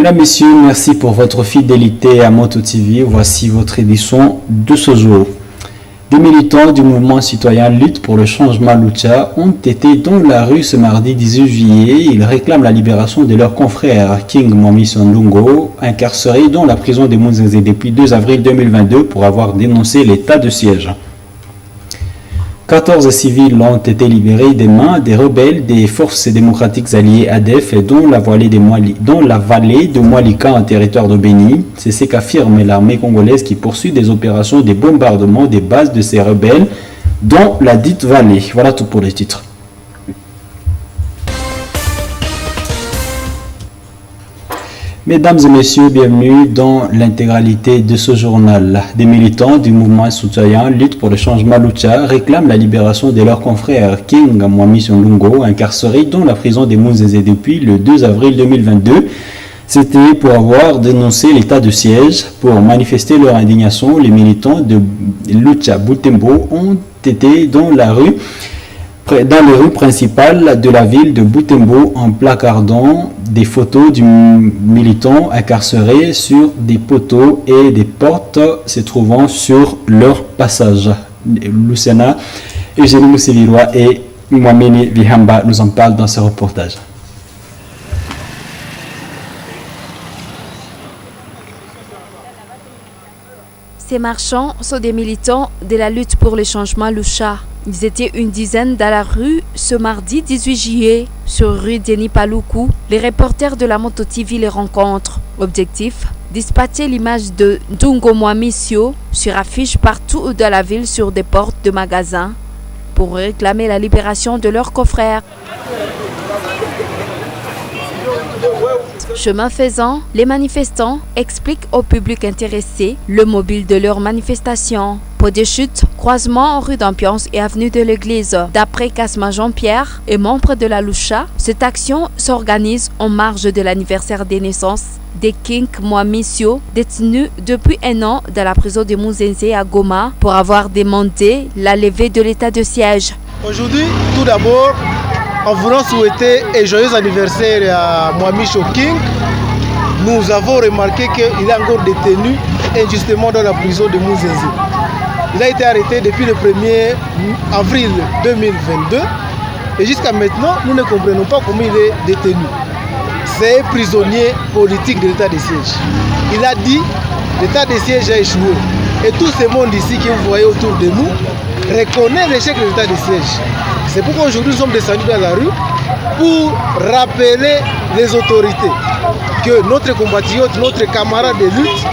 Mesdames, Messieurs, merci pour votre fidélité à Moto TV. Voici votre édition de ce jour. Des militants du mouvement citoyen Lutte pour le changement Lucha ont été dans la rue ce mardi 18 juillet. Ils réclament la libération de leur confrère King Mwami Sondungo, incarcéré dans la prison de Munzeze depuis 2 avril 2022 pour avoir dénoncé l'état de siège. 14 civils ont été libérés des mains des rebelles des forces démocratiques alliées ADF dans la vallée de Mwalika en territoire de Béni. C'est ce qu'affirme l'armée congolaise qui poursuit des opérations de bombardement des bases de ces rebelles dans la dite vallée. Voilà tout pour les titres. Mesdames et messieurs, bienvenue dans l'intégralité de ce journal. Des militants du mouvement citoyen Lutte pour le changement Lucha réclament la libération de leur confrère King Mwami Sondungo, incarcéré dans la prison de Munzeze depuis le 2 avril 2022. C'était pour avoir dénoncé l'état de siège. Pour manifester leur indignation, les militants de Lucha Butembo ont été dans les rues principales de la ville de Butembo en placardant des photos du militant incarcéré sur des poteaux et des portes se trouvant sur leur passage. Lucena, Eugénie Moussevirois et Mwamini Vihamba nous en parlent dans ce reportage. Ces marchands sont des militants de la lutte pour le changement Lucha. Ils étaient une dizaine dans la rue ce mardi 18 juillet, sur rue Denis Paloukou. Les reporters de la Moto TV les rencontrent. Objectif, dispatcher l'image de Ndungo Mwami Sio sur affiche partout dans la ville sur des portes de magasins pour réclamer la libération de leurs confrères. Chemin faisant, les manifestants expliquent au public intéressé le mobile de leur manifestation. Pot de chute, croisement en rue d'Ambiance et avenue de l'Église. D'après Kasma Jean-Pierre et membre de la Lucha, cette action s'organise en marge de l'anniversaire des naissances des King Mwami Sio, détenu depuis 1 an dans la prison de Munzeze à Goma pour avoir demandé la levée de l'état de siège. Aujourd'hui, tout d'abord, en voulant souhaiter un joyeux anniversaire à Mwami Sio King, nous avons remarqué qu'il est encore détenu injustement dans la prison de Munzeze. Il a été arrêté depuis le 1er avril 2022 et jusqu'à maintenant, nous ne comprenons pas comment il est détenu. C'est un prisonnier politique de l'état de siège. Il a dit que l'état de siège a échoué. Et tout ce monde ici que vous voyez autour de nous reconnaît l'échec de l'état de siège. C'est pourquoi aujourd'hui nous sommes descendus dans la rue pour rappeler les autorités que notre compatriote, notre camarade de lutte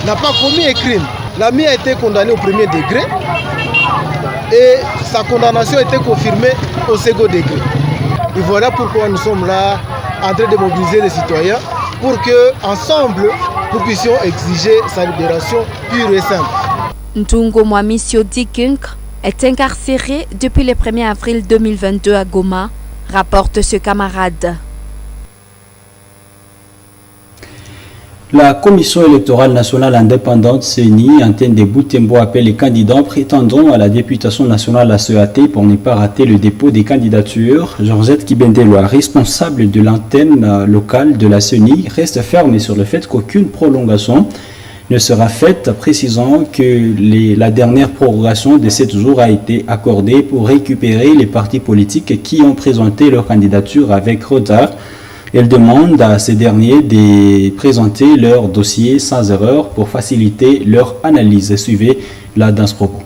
n'a pas commis un crime. L'ami a été condamné au 1er degré et sa condamnation a été confirmée au 2e degré. Et voilà pourquoi nous sommes là en train de mobiliser les citoyens pour qu'ensemble nous puissions exiger sa libération pure et simple. Ndungo Mwami Sio King est incarcéré depuis le 1er avril 2022 à Goma, rapporte ce camarade. La Commission électorale nationale indépendante CENI, antenne de Butembo, appelle les candidats prétendant à la députation nationale à CEAT pour ne pas rater le dépôt des candidatures. Georgette Kibendelwa, responsable de l'antenne locale de la CENI, reste ferme sur le fait qu'aucune prolongation ne sera faite, précisant que la dernière prorogation de 7 jours a été accordée pour récupérer les partis politiques qui ont présenté leur candidature avec retard. Elle demande à ces derniers de présenter leur dossier sans erreur pour faciliter leur analyse. Suivez-la dans ce propos.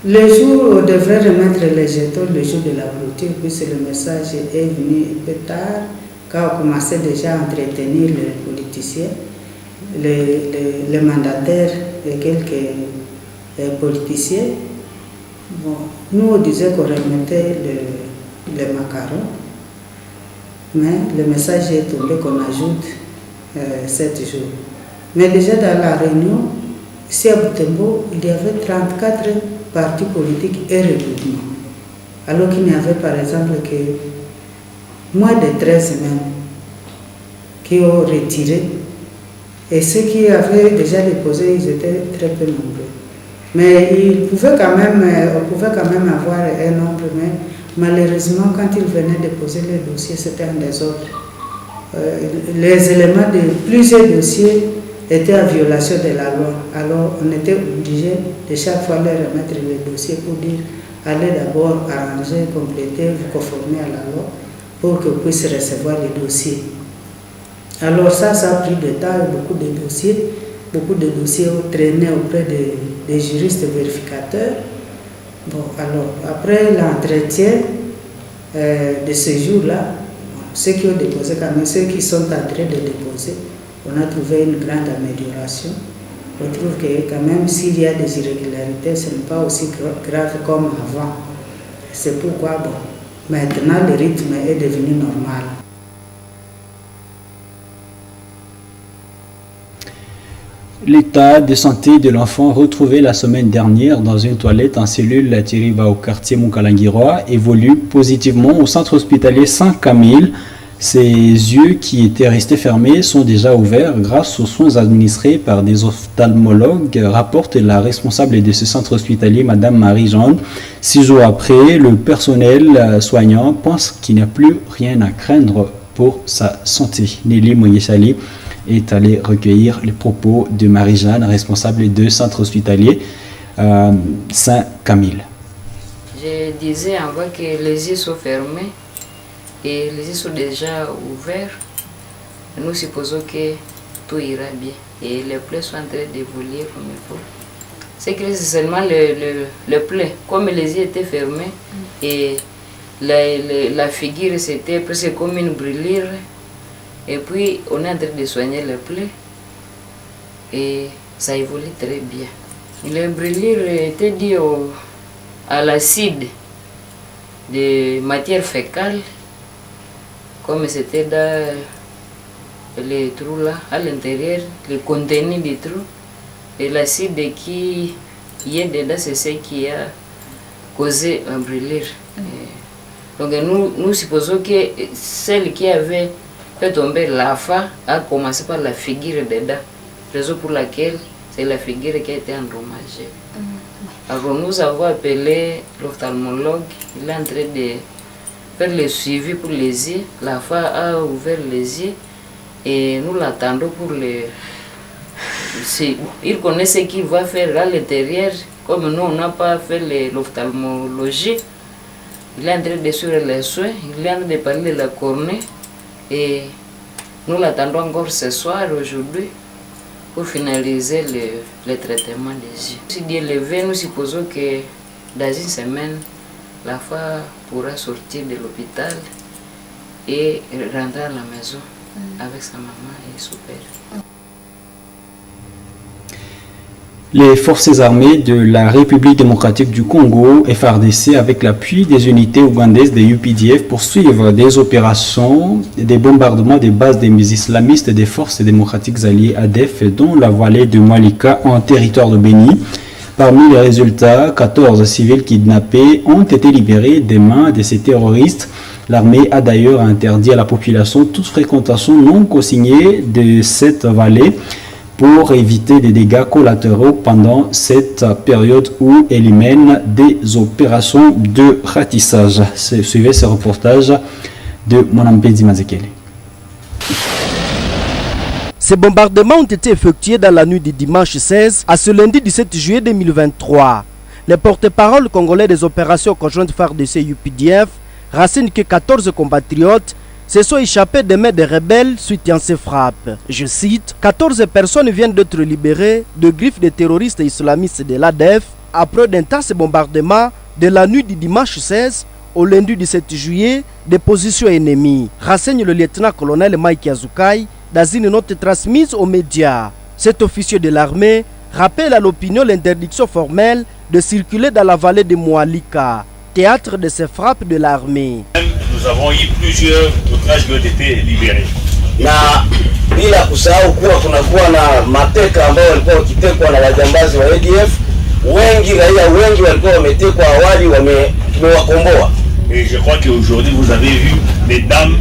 Le jour où on devrait remettre les jetons, le jour de la clôture, puisque le message est venu un peu tard, quand on commençait déjà à entretenir les politiciens, les mandataires et quelques politiciens. Bon, nous, on disait qu'on remettait les macarons, mais le message est tombé qu'on ajoute 7 jours. Mais déjà dans la réunion, ici à Butembo, il y avait 34 partis politiques et regroupements, alors qu'il n'y avait par exemple que moins de 13 semaines qui ont retiré, et ceux qui avaient déjà déposé, ils étaient très peu nombreux. Mais on pouvait quand même avoir un nombre, mais malheureusement, quand ils venaient déposer les dossiers, c'était un désordre. les éléments de plusieurs dossiers étaient en violation de la loi. Alors on était obligé de chaque fois leur remettre le dossier pour dire allez d'abord arranger, compléter, vous conformer à la loi pour que puisse recevoir les dossiers. Alors ça a pris du temps et beaucoup de dossiers ont traîné auprès des juristes vérificateurs. Bon, alors après l'entretien de ce jour-là, ceux qui ont déposé quand même, ceux qui sont en train de déposer, on a trouvé une grande amélioration. On trouve que quand même s'il y a des irrégularités, ce n'est pas aussi grave comme avant. C'est pourquoi, bon, maintenant le rythme est devenu normal. L'état de santé de l'enfant retrouvé la semaine dernière dans une toilette en cellule à Tiriba au quartier Mukalangiroa évolue positivement au centre hospitalier Saint-Camille. Ses yeux qui étaient restés fermés sont déjà ouverts grâce aux soins administrés par des ophtalmologues, rapporte la responsable de ce centre hospitalier, Madame Marie-Jeanne. 6 jours après, le personnel soignant pense qu'il n'y a plus rien à craindre pour sa santé. Nelly Moyesali est allée recueillir les propos de Marie-Jeanne, responsable de centre hospitalier Saint-Camille. Je disais en voix que les yeux sont fermés et les yeux sont déjà ouverts. Nous supposons que tout ira bien et les plaies sont en train d'évoluer comme il faut. C'est que c'est seulement le plaies, comme les yeux étaient fermés et la figure c'était presque comme une brûlure. Et puis, on est en train de soigner les plaies et ça évolue très bien. Les brûlures étaient dues à l'acide de matière fécale, comme c'était dans les trous là, à l'intérieur, le contenu des trous. Et l'acide qui est dedans, c'est ce qui a causé un brûlure. Donc, nous supposons que celle qui avait fait tomber l'AFA a commencé par la figure dedans, raison pour laquelle c'est la figure qui a été endommagée. Alors nous avons appelé l'ophtalmologue, il est en train de faire le suivi pour les yeux. L'AFA a ouvert les yeux et nous l'attendons pour le... Il connaît ce qu'il va faire à l'intérieur, comme nous on n'a pas fait l'ophtalmologie. Il est en train de suivre les soins, il est en train de parler de la cornée. Et nous l'attendons encore ce soir, aujourd'hui, pour finaliser le traitement des yeux. Si Dieu le veut, nous supposons que dans une semaine, la femme pourra sortir de l'hôpital et rentrer à la maison avec sa maman et son père. Les forces armées de la République démocratique du Congo, FARDC, avec l'appui des unités ougandaises des UPDF, poursuivent des opérations, des bombardements des bases des islamistes des forces démocratiques alliées ADF dans la vallée de Malika en territoire de Béni. Parmi les résultats, 14 civils kidnappés ont été libérés des mains de ces terroristes. L'armée a d'ailleurs interdit à la population toute fréquentation non consignée de cette vallée pour éviter des dégâts collatéraux pendant cette période où elle y mène des opérations de ratissage. Suivez ce reportage de Monampedi Mazekele. Ces bombardements ont été effectués dans la nuit du dimanche 16 à ce lundi 17 juillet 2023. Le porte-parole congolais des opérations conjointes FARDC UPDF renseigne que 14 compatriotes se sont échappés des mains des rebelles suite à ces frappes. Je cite, 14 personnes viennent d'être libérées de griffes des terroristes islamistes de l'ADF après d'intenses bombardements de la nuit du dimanche 16 au lundi 17 juillet des positions ennemies, renseigne le lieutenant-colonel Mike Azukai dans une note transmise aux médias. Cet officier de l'armée rappelle à l'opinion l'interdiction formelle de circuler dans la vallée de Moualika, théâtre de ces frappes de l'armée. Nous avons eu plusieurs otages qui ont été libérés. Na bila kusahau kuwa kunakuwa na mateka ambao walikuwa wakitekwa na wajambazi wa ADF. Raia wengi walikuwa wametekwa awali, tumewakomboa. Et je crois qu'aujourd'hui vous avez vu les dames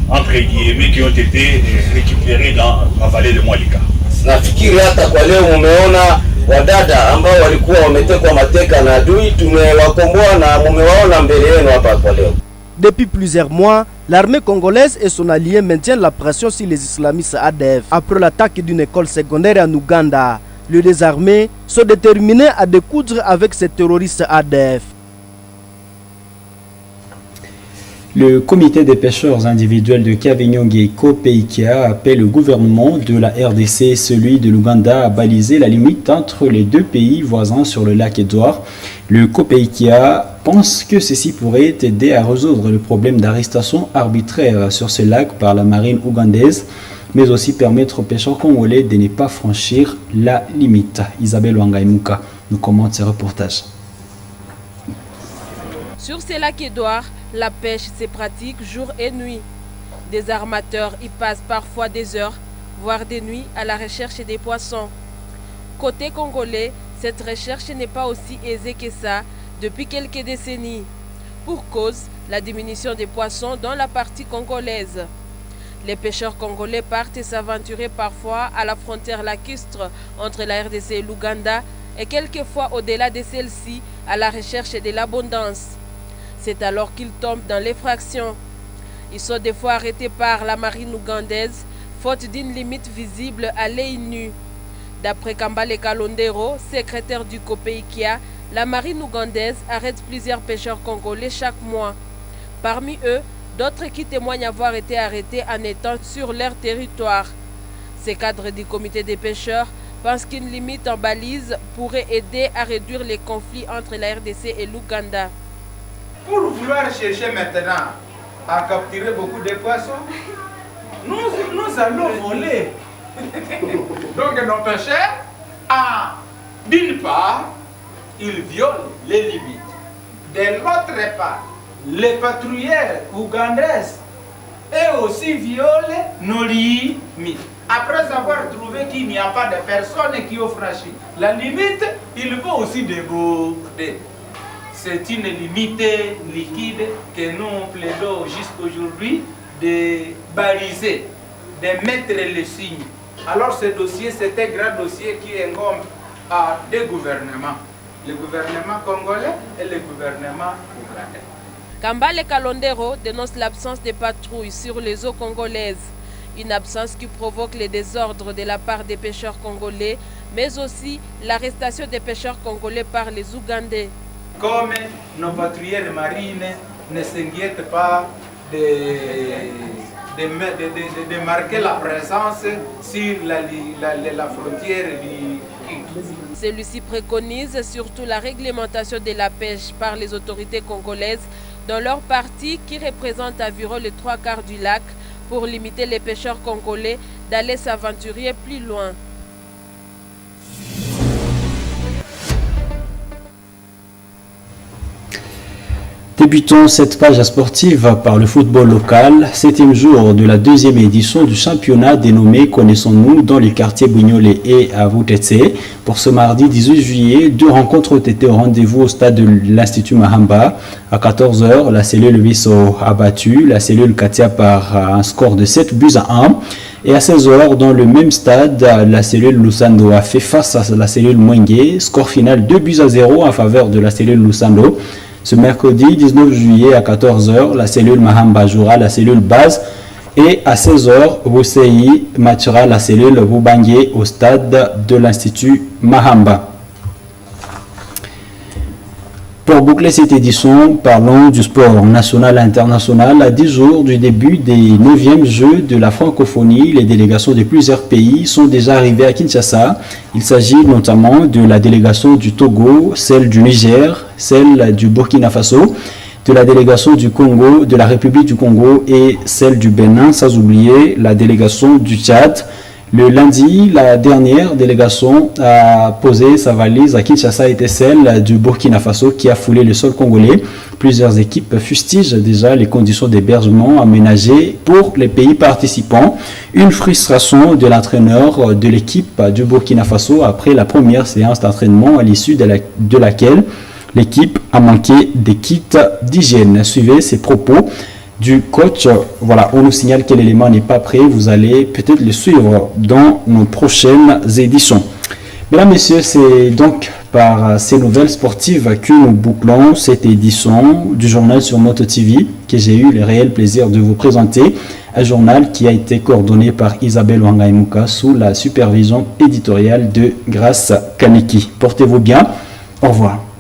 entre guillemets qui ont été récupérées dans la vallée de Moualika. Nafikiri hata kwa leo mumeona wadada ambao walikuwa wametekwa mateka na adui, tumewakomboa na mumewaona mbele yenu hapa kwa leo. Depuis plusieurs mois, L'armée congolaise et son allié maintiennent la pression sur les islamistes ADF. Après l'attaque d'une école secondaire en Ouganda, les deux armées sont déterminées à découdre avec ces terroristes ADF. Le comité des pêcheurs individuels de Kavinyonge et Kopeikia appelle le gouvernement de la RDC et celui de l'Ouganda à baliser la limite entre les deux pays voisins sur le lac Édouard. Le Kopeikia pense que ceci pourrait aider à résoudre le problème d'arrestation arbitraire sur ce lac par la marine ougandaise, mais aussi permettre aux pêcheurs congolais de ne pas franchir la limite. Isabelle Wangaimuka nous commente ce reportage. Sur ce lac Édouard, la pêche se pratique jour et nuit. Des armateurs y passent parfois des heures, voire des nuits, à la recherche des poissons. Côté congolais, cette recherche n'est pas aussi aisée que ça depuis quelques décennies. Pour cause, la diminution des poissons dans la partie congolaise. Les pêcheurs congolais partent s'aventurer parfois à la frontière lacustre entre la RDC et l'Ouganda et quelquefois au-delà de celle-ci à la recherche de l'abondance. C'est alors qu'ils tombent dans l'effraction. Ils sont des fois arrêtés par la marine ougandaise, faute d'une limite visible à l'œil nu. D'après Kambale Kalondero, secrétaire du Kopeikia, la marine ougandaise arrête plusieurs pêcheurs congolais chaque mois. Parmi eux, d'autres qui témoignent avoir été arrêtés en étant sur leur territoire. Ces cadres du comité des pêcheurs pensent qu'une limite en balise pourrait aider à réduire les conflits entre la RDC et l'Ouganda. Pour vouloir chercher maintenant à capturer beaucoup de poissons, nous allons voler. Donc nos pêcheurs, d'une part, ils violent les limites. De l'autre part, les patrouilleurs ougandaises et aussi violent nos limites. Après avoir trouvé qu'il n'y a pas de personnes qui ont franchi la limite, ils vont aussi déborder. C'est une limite liquide que nous plaidons jusqu'aujourd'hui de baliser, de mettre les signes. Alors ce dossier, c'est un grand dossier qui incombe à deux gouvernements, le gouvernement congolais et le gouvernement ougandais. Kambale Kalondero dénonce l'absence de patrouilles sur les eaux congolaises, une absence qui provoque les désordres de la part des pêcheurs congolais, mais aussi l'arrestation des pêcheurs congolais par les Ougandais. Comme nos patrouilleurs marines ne s'inquiètent pas de marquer la présence sur la frontière du King. Celui-ci préconise surtout la réglementation de la pêche par les autorités congolaises dans leur partie qui représente environ les 3/4 du lac pour limiter les pêcheurs congolais d'aller s'aventurer plus loin. Débutons cette page sportive par le football local, 7e jour de la 2e édition du championnat dénommé Connaissons-nous dans le quartier Bougnolé et à Woutetse. Pour ce mardi 18 juillet, 2 rencontres ont été au rendez-vous au stade de l'Institut Mahamba. À 14h, la cellule Visso a battu la cellule Katia par un score de 7-1. Et à 16h, dans le même stade, la cellule Lusando a fait face à la cellule Mwenge. Score final 2-0 en faveur de la cellule Lusando. Ce mercredi 19 juillet à 14h, la cellule Mahamba jouera la cellule base et à 16h, Wusei matchera la cellule Boubangue au stade de l'Institut Mahamba. Pour boucler cette édition, parlons du sport national et international. À 10 jours du début des 9e Jeux de la francophonie, les délégations de plusieurs pays sont déjà arrivées à Kinshasa. Il s'agit notamment de la délégation du Togo, celle du Niger, celle du Burkina Faso, de la délégation du Congo, de la République du Congo et celle du Bénin, sans oublier la délégation du Tchad. Le lundi, la dernière délégation à poser sa valise à Kinshasa était celle du Burkina Faso qui a foulé le sol congolais. Plusieurs équipes fustigent déjà les conditions d'hébergement aménagées pour les pays participants. Une frustration de l'entraîneur de l'équipe du Burkina Faso après la première séance d'entraînement à l'issue de laquelle l'équipe a manqué des kits d'hygiène. Suivez ces propos du coach. Voilà, on nous signale que l'élément n'est pas prêt. Vous allez peut-être le suivre dans nos prochaines éditions. Mesdames, Messieurs, c'est donc par ces nouvelles sportives que nous bouclons cette édition du journal sur Moto TV que j'ai eu le réel plaisir de vous présenter. Un journal qui a été coordonné par Isabelle Wangaimuka sous la supervision éditoriale de Grace Kaniki. Portez-vous bien. Au revoir.